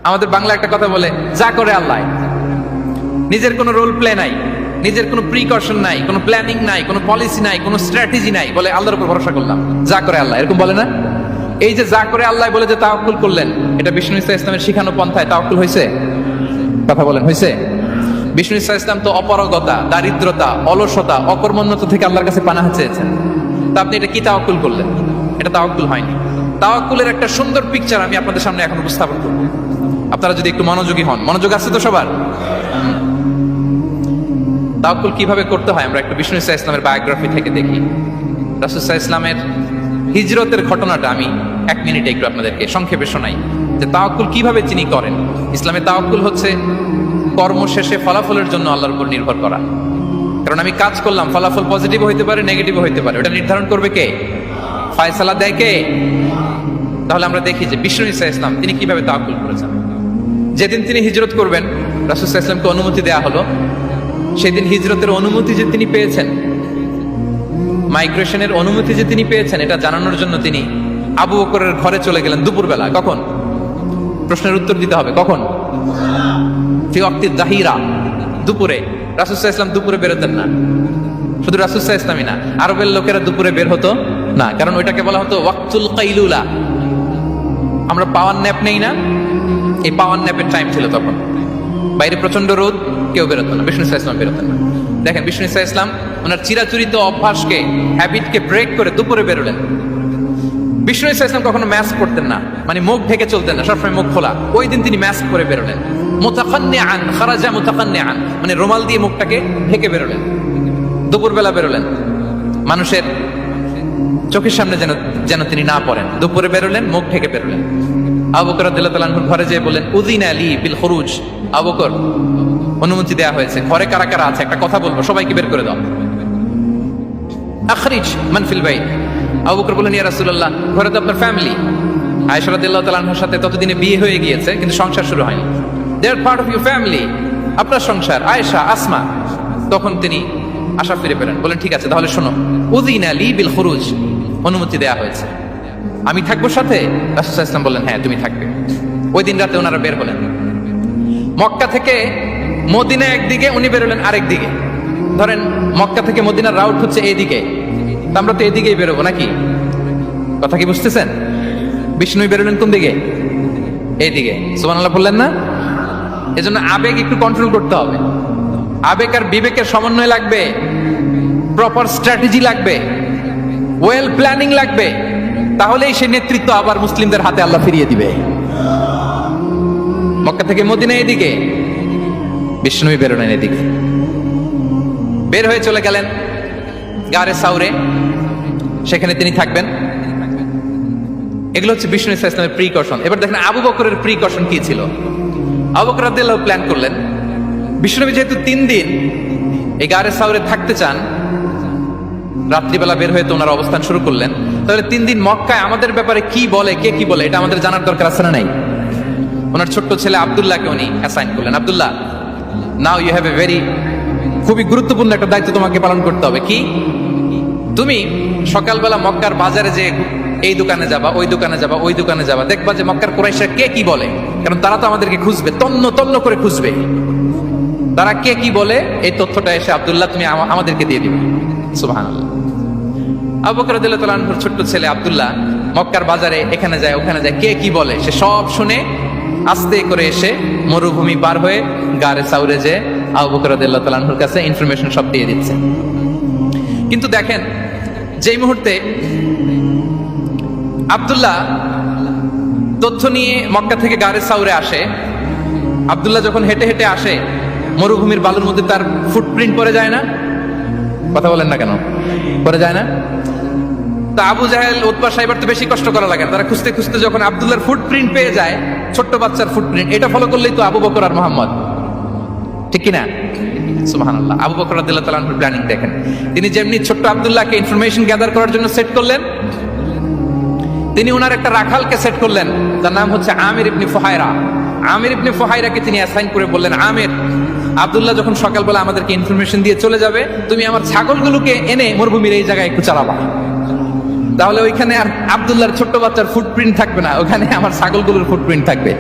আমাদের বাংলা একটা কথা বলে, যা করে আল্লাহ। নিজের কোনো রোল প্লে নাই, নিজের কোনো প্রিকশন নাই, কোনো প্ল্যানিং নাই, কোনো পলিসি নাই, কোনো স্ট্র্যাটেজি নাই, বলে আল্লাহর উপর ভরসা করলাম, যা করে আল্লাহ, এরকম বলে না? এই যে যা করে আল্লাহ বলে যে তাওয়াক্কুল করলেন, এটা বিষ্ণু ইসা ইসলামের শিখানো পন্থায় তাওয়াক্কুল হয়েছে? কথা বলেন, হয়েছে? বিষ্ণু ইসা ইসলাম তো অপারগতা, দারিদ্রতা, অলসতা, অকর্মণ্যতা থেকে আল্লাহর কাছে পানাহ চেয়েছেন। তা আপনি এটা কি তাওয়াক্কুল করলেন? এটা তাওয়াক্কুল হয়নি। তাওয়াক্কুলের একটা সুন্দর পিকচার আমি আপনাদের সামনে এখন উপস্থাপন করব, আপনারা যদি একটু মনোযোগী হন। মনোযোগ আছে তো সবার? তাওয়াক্কুল কিভাবে করতে হয় আমরা একটু বিষ্ণু ইসা ইসলামের বায়োগ্রাফি থেকে দেখি। রাসূল সাল্লাল্লাহু আলাইহি ইসলামের হিজরতের ঘটনাটা আমি 1 মিনিটে একটু আপনাদেরকে সংক্ষেপে শোনাই, যে তাওয়াক্কুল কিভাবে তিনি করেন। ইসলামে তাওয়াক্কুল হচ্ছে কর্ম শেষে ফলাফলের জন্য আল্লাহর উপর নির্ভর করা। কারণ আমি কাজ করলাম, ফলাফল পজিটিভও হইতে পারে, নেগেটিভও হইতে পারে, ওটা নির্ধারণ করবে কে? ফায়সালা দেয় কে? তাহলে আমরা দেখি যে বিষ্ণু ইসা ইসলাম তিনি কিভাবে তাওয়াক্কুল করেছেন। যেদিন তিনি হিজরত করবেন, রাসূল সাল্লাল্লাহু আলাইহি ওয়াসাল্লামকে অনুমতি দেয়া হলো, সেদিন হিজরতের অনুমতি যে তিনি পেয়েছেন, মাইগ্রেশনের অনুমতি যে তিনি পেয়েছেন, এটা জানানোর জন্য তিনি আবু বকরের ঘরে চলে গেলেন দুপুরবেলা। কখন? প্রশ্নের উত্তর দিতে হবে, কখন? ফি ওয়াক্তি যাহিরা, দুপুরে। রাসূল সাল্লাল্লাহু আলাইহি ওয়াসাল্লাম দুপুরে বেরোতেন না। শুধু রাসূল সাল্লাল্লাহু আলাইহি ওয়াসাল্লামই না, আরবের লোকেরা দুপুরে বের হতো না, কারণ ওইটাকে বলা হতো ওয়াক্তুল কাইলুলা। আমরা পাওয়ার ন্যাপ নেই না, এই পাওয়ার ন্যাপের টাইম ছিল তখন। বাইরে প্রচন্ড রোদ, কেউ বেরোতো না, বিষ্ণু ইসা ইসলাম বেরোতেন না। দেখেন বিষ্ণু ইসা ইসলাম ওনার চিরাচরিত অভ্যাসকে, হ্যাবিটকে ব্রেক করে দুপুরে বেরোলেন। বিষ্ণু ইসা ইসলাম কখনো মাস্ক পরতেন না, মানে মুখ ঢেকে চলতেন না, সবসময় মুখ খোলা। ওই দিন তিনি মাস্ক পরে বেরোলেন। মুতাকান্নিআন, খারাজা মুতাকান্নিআন, মানে রুমাল দিয়ে মুখটাকে ঢেকে বেরোলেন, দুপুরবেলা বেরোলেন, মানুষের চোখের সামনে যেন তিনি না পড়েন। দুপুরে বেরোলেন, মুখ ঢেকে বেরোলেন। আবু বকর রাদিয়াল্লাহু তাআলা আনহুর ঘরে যেয়ে বলেন, উযিনা লি বিল খুরুজ। আবু বকর, অনুমতি দেয়া হয়েছে, ঘরে কারা কারা আছে একটা কথা বলবো, সবাইকে বের করে দাও। আখরিজ মান ফিল বাইত। আবু বকর বলেন, ইয়া রাসূলুল্লাহ, ঘরে তো আপনার ফ্যামিলি। আয়েশা রাদিয়াল্লাহু তাআলা আনহার সাথে ততদিনে বিয়ে হয়ে গিয়েছে, কিন্তু সংসার শুরু হয়নি। দে আর পার্ট অফ ইউর ফ্যামিলি, আপনার সংসার, আয়েশা, আসমা। তখন তিনি আশা ফিরে পেলেন, বলেন ঠিক আছে তাহলে শোনো, উযিনা লি বিল খুরুজ, অনুমতি দেয়া হয়েছে, আমি থাকবো সাথে? রাসূল সাল্লাল্লাহু আলাইহি ওয়াসাল্লাম বললেন, হ্যাঁ তুমি থাকবে। ওই দিন রাতে ওনারা বের হলেন। মক্কা থেকে মদিনা একদিকে, উনি বেরোলেন আরেক দিকে। ধরেন মক্কা থেকে মদিনার রাউট হচ্ছে এইদিকে, আমরা তো এদিকেই বেরোবো নাকি? কথা কি বুঝতেছেন? বিষ্ণু বেরোলেন কোন দিকে? এইদিকে। সুবহানাল্লাহ বললেন না? এজন্য আবেগ একটু কন্ট্রোল করতে হবে। আবেগ আর বিবেকের সমন্বয় লাগবে, প্রপার স্ট্র্যাটেজি লাগবে, ওয়েল প্ল্যানিং লাগবে, তাহলেই সেই নেতৃত্ব আবার মুসলিমদের হাতে আল্লাহ ফিরিয়ে দিবে। মক্কা থেকে মদিনা এদিকে, বিষ্ণু বেরোলেন এদিকে। বের হয়ে চলে গেলেন গারে সাউরে, সেখানে তিনি থাকবেন। এগুলো হচ্ছে বিষ্ণু ইসা ইসলামের প্রিকশন। এবার দেখেন আবু বকরের প্রিকশন কি ছিল। আবু বকর রাদিয়াল্লাহু প্ল্যান করলেন, বিষ্ণু যেহেতু 3 দিন এই গারে সাউরে থাকতে চান, রাত্রিবেলা বের হয়ে তো ওনার অবস্থান শুরু করলেন, তাহলে 3 দিন মক্কায় আমাদের ব্যাপারে কি বলে, কে কি বলে, এটা আমাদের জানার দরকার আছে না নাই? ওনার ছোট্ট ছেলে আব্দুল্লাহকে উনি অ্যাসাইন করলেন। Abdullah, now you have a very, খুবই গুরুত্বপূর্ণ একটা দায়িত্ব তোমাকে পালন করতে হবে। কি? তুমি সকালবেলা মক্কার বাজারে যে এই দোকানে যাবা, ওই দোকানে যাবা, ওই দোকানে যাবা, দেখবা যে মক্কার কুরাইশরা কে কি বলে, কারণ তারা তো আমাদেরকে খুঁজবে, তন্ন তন্ন করে খুঁজবে। তারা কে কি বলে এই তথ্যটা এসে আব্দুল্লাহ তুমি আমাদেরকে দিয়ে দিবে। সুবহানাল্লাহ। আবু বকর রাদিয়াল্লাহু তাআলা আনহুর ছোট্ট ছেলে আব্দুল্লাহ মক্কার বাজারে এখানে যায় ওখানে যায়, কে কি বলে সে সব শুনে আস্তে করে এসে মরুভূমি পার হয়ে গারে সাউরে যে আবু বকর রাদিয়াল্লাহু তাআলা আনহুর কাছে ইনফরমেশন সব দিয়ে দিচ্ছে। কিন্তু দেখেন, যেই মুহূর্তে আব্দুল্লাহ তথ্য নিয়ে মক্কা থেকে গারে সাউরে আসে, আব্দুল্লাহ যখন হেঁটে হেঁটে আসে, মরুভূমির বালুর মধ্যে তার ফুটপ্রিন্ট পড়ে যায় না? কথা বলেন না কেন? পড়ে যায় না? তা আবু জাহেল, উতবা সাইবার তো বেশি কষ্ট করা লাগে না, তারা খুঁজতে খুঁজতে যখন আব্দুল্লাহর ফুটপ্রিন্ট পেয়ে যায়, ছোট্ট বাচ্চার ফুটপ্রিন্ট, এটা ফলো করলেই তো আবু বকর আর মুহাম্মদ, ঠিক কিনা? সুবহানাল্লাহ। আবু বকর রাদিয়াল্লাহু তাআলা আনহুর প্ল্যানিং দেখেন। তিনি যেমনি ছোট্ট আব্দুল্লাহকে ইনফরমেশন গ্যাদার করার জন্য সেট করলেন, তিনি ওনার একটা রাখালকে সেট করলেন, তার নাম হচ্ছে আমির ইবনে ফুহায়রা। আমির ইবনে ফুহায়রাকে তিনি অ্যাসাইন করে বললেন, আমির, আব্দুল্লাহ যখন সকালবেলা আমাদেরকে ইনফরমেশন দিয়ে চলে যাবে, তুমি আমার ছাগলগুলোকে এনে মরুভূমির এই জায়গায় একটু চালাবা, তাহলে ওইখানে আর আব্দুল্লাহর ছোট্ট বাচ্চার ফুটপ্রিন্ট থাকবে না, ওখানে আমার ছাগলগুলোর ফুটপ্রিন্ট থাকবে।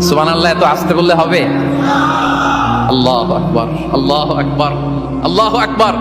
সুবহানাল্লাহ এত আস্তে বললে হবে? আল্লাহু আকবার, আল্লাহু আকবার, আল্লাহু আকবার।